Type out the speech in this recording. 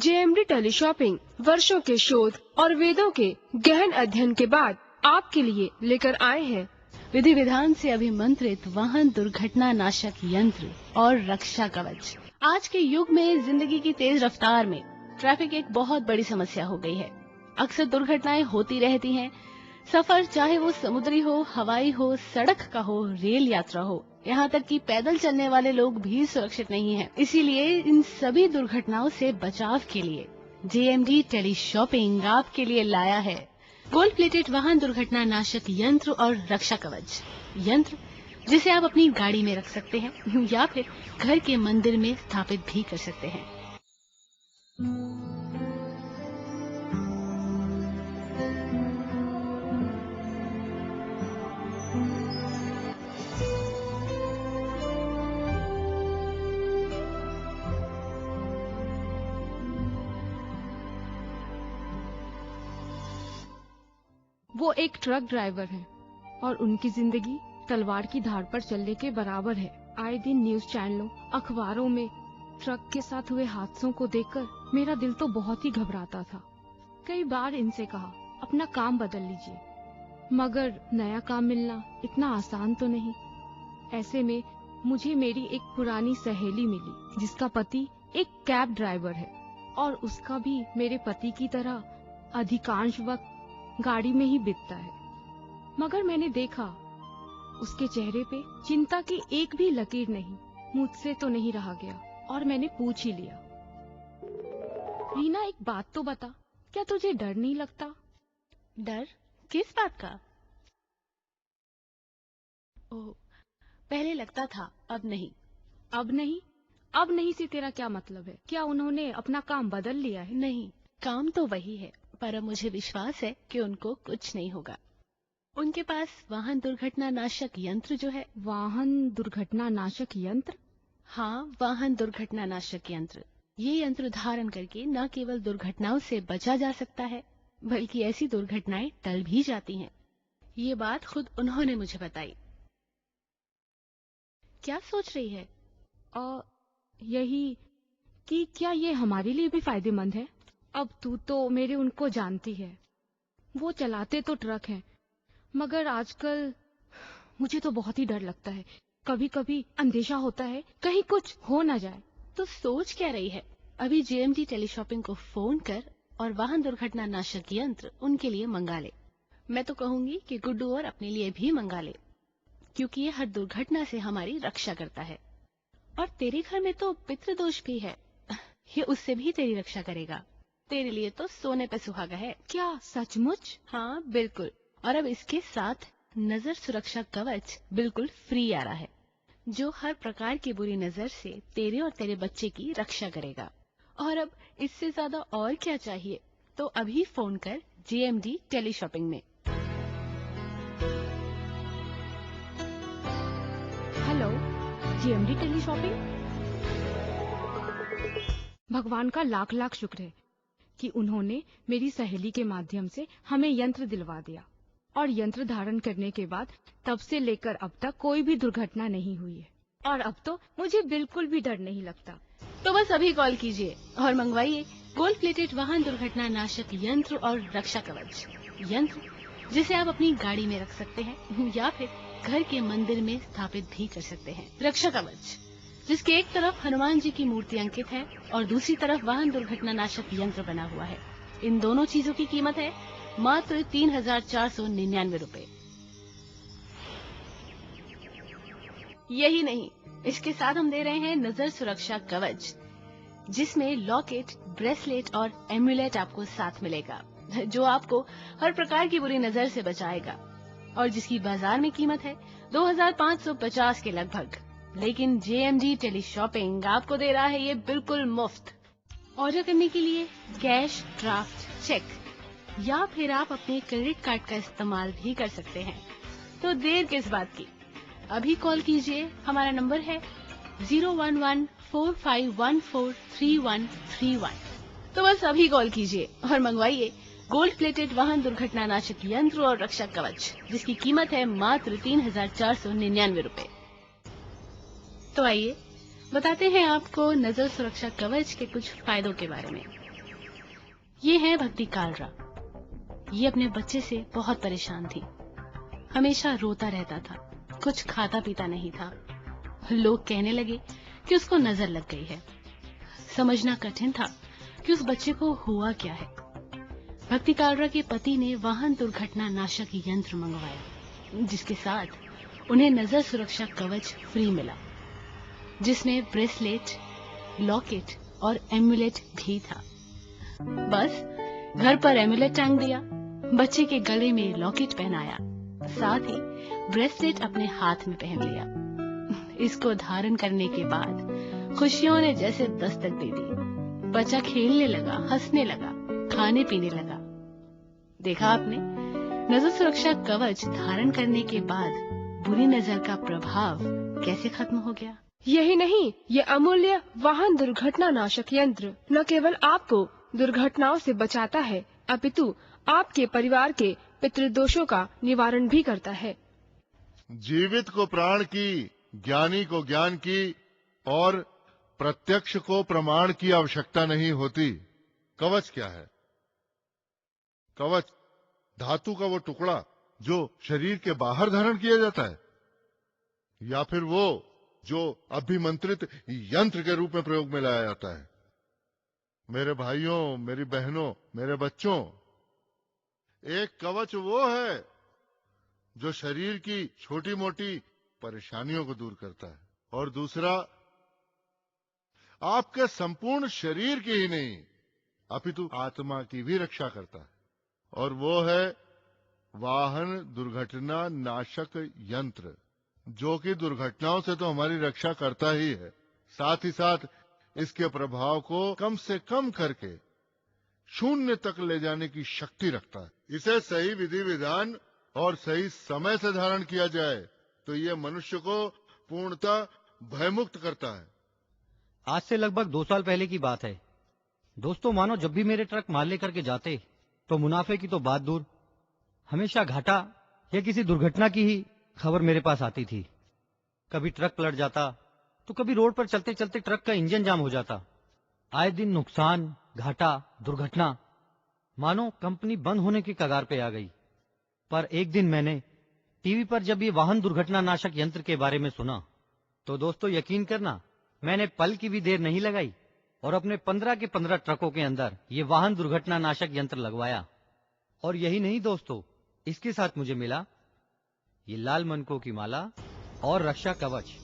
JMD teleshopping वर्षों के शोध और वेदों के गहन अध्ययन के बाद आपके लिए लेकर आए हैं विधि विधान से अभिमंत्रित वाहन दुर्घटना नाशक यंत्र और रक्षा कवच। आज के युग में जिंदगी की तेज रफ्तार में ट्रैफिक एक बहुत बड़ी समस्या हो गई है। अक्सर दुर्घटनाएं होती रहती हैं। सफर चाहे वो समुद्री हो, हवाई हो, सड़क का हो, रेल यात्रा हो, यहाँ तक कि पैदल चलने वाले लोग भी सुरक्षित नहीं हैं। इसीलिए इन सभी दुर्घटनाओं से बचाव के लिए जेएमडी टेलीशॉपिंग आपके लिए लाया है गोल्ड प्लेटेड वाहन दुर्घटना नाशक यंत्र और रक्षा कवच। यंत्र जिसे आप अपनी गाड़ी में रख सकते हैं या फिर घर के मंदिर में स्थापित भी कर सकते हैं। वो एक ट्रक ड्राइवर हैं और उनकी जिंदगी तलवार की धार पर चलने के बराबर है। आए दिन न्यूज चैनलों, अखबारों में ट्रक के साथ हुए हादसों को देखकर मेरा दिल तो बहुत ही घबराता था। कई बार इनसे कहा अपना काम बदल लीजिए, मगर नया काम मिलना इतना आसान तो नहीं। ऐसे में मुझे मेरी एक पुरानी सहेली मिली जिसका पति एक कैब ड्राइवर है और उसका भी मेरे पति की तरह अधिकांश वक्त गाड़ी में ही बीतता है। मगर मैंने देखा उसके चेहरे पे चिंता की एक भी लकीर नहीं। मुझसे तो नहीं रहा गया और मैंने पूछ ही लिया, रीना एक बात तो बता, क्या तुझे डर नहीं लगता? डर? किस बात का? ओह, पहले लगता था, अब नहीं। अब नहीं? अब नहीं से तेरा क्या मतलब है? क्या उन्होंने अपना काम बदल लिया है? नहीं, काम तो वही है, पर अब मुझे विश्वास है कि उनको कुछ नहीं होगा। उनके पास वाहन दुर्घटना नाशक यंत्र जो है। वाहन दुर्घटना नाशक यंत्र? हाँ, वाहन दुर्घटना नाशक यंत्र। ये यंत्र धारण करके न केवल दुर्घटनाओं से बचा जा सकता है, बल्कि ऐसी दुर्घटनाएं टल भी जाती हैं। ये बात खुद उन्होंने मुझे बताई। क्या सोच रही है? यही कि क्या ये हमारे लिए भी फायदेमंद है? अब तू तो मेरे उनको जानती है, वो चलाते तो ट्रक हैं, मगर आजकल मुझे तो बहुत ही डर लगता है। कभी कभी अंदेशा होता है कहीं कुछ हो ना जाए। तो सोच क्या रही है? अभी जेएमडी टेलीशॉपिंग को फोन कर और वाहन दुर्घटना नाशक यंत्र उनके लिए मंगा ले। मैं तो कहूंगी कि गुड्डू और अपने लिए भी मंगा ले, क्योंकि ये हर दुर्घटना से हमारी रक्षा करता है। और तेरे घर में तो पितृदोष भी है, ये उससे भी तेरी रक्षा करेगा। तेरे लिए तो सोने पे सुहागा है। क्या सचमुच? हाँ बिल्कुल। और अब इसके साथ नजर सुरक्षा कवच बिल्कुल फ्री आ रहा है, जो हर प्रकार की बुरी नजर से तेरे और तेरे बच्चे की रक्षा करेगा। और अब इससे ज्यादा और क्या चाहिए? तो अभी फोन कर जेएमडी टेलीशॉपिंग में। Hello, JMD teleshopping. भगवान का लाख लाख शुक्र है कि उन्होंने मेरी सहेली के माध्यम से हमें यंत्र दिलवा दिया और यंत्र धारण करने के बाद तब से लेकर अब तक कोई भी दुर्घटना नहीं हुई है और अब तो मुझे बिल्कुल भी डर नहीं लगता। तो बस अभी कॉल कीजिए और मंगवाइए गोल्ड प्लेटेड वाहन दुर्घटना नाशक यंत्र और रक्षा कवच। यंत्र जिसे आप अपनी गाड़ी में रख सकते हैं या फिर घर के मंदिर में स्थापित भी कर सकते हैं। रक्षा कवच जिसके एक तरफ हनुमान जी की मूर्ति अंकित है और दूसरी तरफ वाहन दुर्घटना नाशक यंत्र बना हुआ है। इन दोनों चीजों की कीमत है मात्र 3,499 रुपए। यही नहीं, इसके साथ हम दे रहे हैं नजर सुरक्षा कवच, जिसमें लॉकेट, ब्रेसलेट और एम्यूलेट आपको साथ मिलेगा, जो आपको हर प्रकार की बुरी नजर से बचाएगा और जिसकी बाजार में कीमत है 2,550 के लगभग। लेकिन जेएमडी टेलीशॉपिंग आपको दे रहा है ये बिल्कुल मुफ्त। ऑर्डर करने के लिए कैश, ड्राफ्ट, चेक या फिर आप अपने क्रेडिट कार्ड का इस्तेमाल भी कर सकते हैं। तो देर किस बात की, अभी कॉल कीजिए। हमारा नंबर है 01145143131। तो बस अभी कॉल कीजिए और मंगवाइए गोल्ड प्लेटेड वाहन दुर्घटना नाशक यंत्र और रक्षा कवच, जिसकी कीमत है मात्र 3,499 रुपए। तो आइए बताते हैं आपको नजर सुरक्षा कवच के कुछ फायदों के बारे में। ये है भक्ति कालरा। ये अपने बच्चे से बहुत परेशान थी। हमेशा रोता रहता था, कुछ खाता पीता नहीं था। लोग कहने लगे कि उसको नजर लग गई है। समझना कठिन था कि उस बच्चे को हुआ क्या है। भक्ति कालरा के पति ने वाहन दुर्घटना नाशक यंत्र मंगवाया, जिसके साथ उन्हें नजर सुरक्षा कवच फ्री मिला, जिसमें ब्रेसलेट, लॉकेट और एम्यूलेट भी था। बस घर पर एम्यूलेट टांग दिया, बच्चे के गले में लॉकेट पहनाया, साथ ही ब्रेसलेट अपने हाथ में पहन लिया। इसको धारण करने के बाद खुशियों ने जैसे दस्तक दे दी। बच्चा खेलने लगा, हंसने लगा, खाने पीने लगा। देखा आपने, नजर सुरक्षा कवच धारण करने के बाद बुरी नजर का प्रभाव कैसे खत्म हो गया। यही नहीं, ये अमूल्य वाहन दुर्घटना नाशक यंत्र न केवल आपको दुर्घटनाओं से बचाता है, अपितु आपके परिवार के पितृदोषों का निवारण भी करता है। जीवित को प्राण की, ज्ञानी को ज्ञान की और प्रत्यक्ष को प्रमाण की आवश्यकता नहीं होती। कवच क्या है? कवच धातु का वो टुकड़ा जो शरीर के बाहर धारण किया जाता है, या फिर वो जो अभिमंत्रित यंत्र के रूप में प्रयोग में लाया जाता है। मेरे भाइयों, मेरी बहनों, मेरे बच्चों, एक कवच वो है जो शरीर की छोटी मोटी परेशानियों को दूर करता है, और दूसरा आपके संपूर्ण शरीर की ही नहीं अपितु आत्मा की भी रक्षा करता है, और वो है वाहन दुर्घटना नाशक यंत्र, जो कि दुर्घटनाओं से तो हमारी रक्षा करता ही है, साथ ही साथ इसके प्रभाव को कम से कम करके शून्य तक ले जाने की शक्ति रखता है। इसे सही विधि विधान और सही समय से धारण किया जाए तो ये मनुष्य को पूर्णतः भयमुक्त करता है। आज से लगभग 2 साल पहले की बात है दोस्तों। मानो जब भी मेरे ट्रक माल लेकर के जाते तो मुनाफे की तो बात दूर, हमेशा घाटा या किसी दुर्घटना की ही खबर मेरे पास आती थी। कभी ट्रक पलट जाता तो कभी रोड पर चलते चलते ट्रक का इंजन जाम हो जाता। आए दिन नुकसान, घाटा, दुर्घटना, मानो कंपनी बंद होने की कगार पे आ गई। पर एक दिन मैंने टीवी पर जब ये वाहन दुर्घटना नाशक यंत्र के बारे में सुना तो दोस्तों यकीन करना, मैंने पल की भी देर नहीं लगाई और अपने 15 के 15 ट्रकों के अंदर ये वाहन दुर्घटना नाशक यंत्र लगवाया। और यही नहीं दोस्तों, इसके साथ मुझे मिला ये लाल मनकों की माला और रक्षा कवच।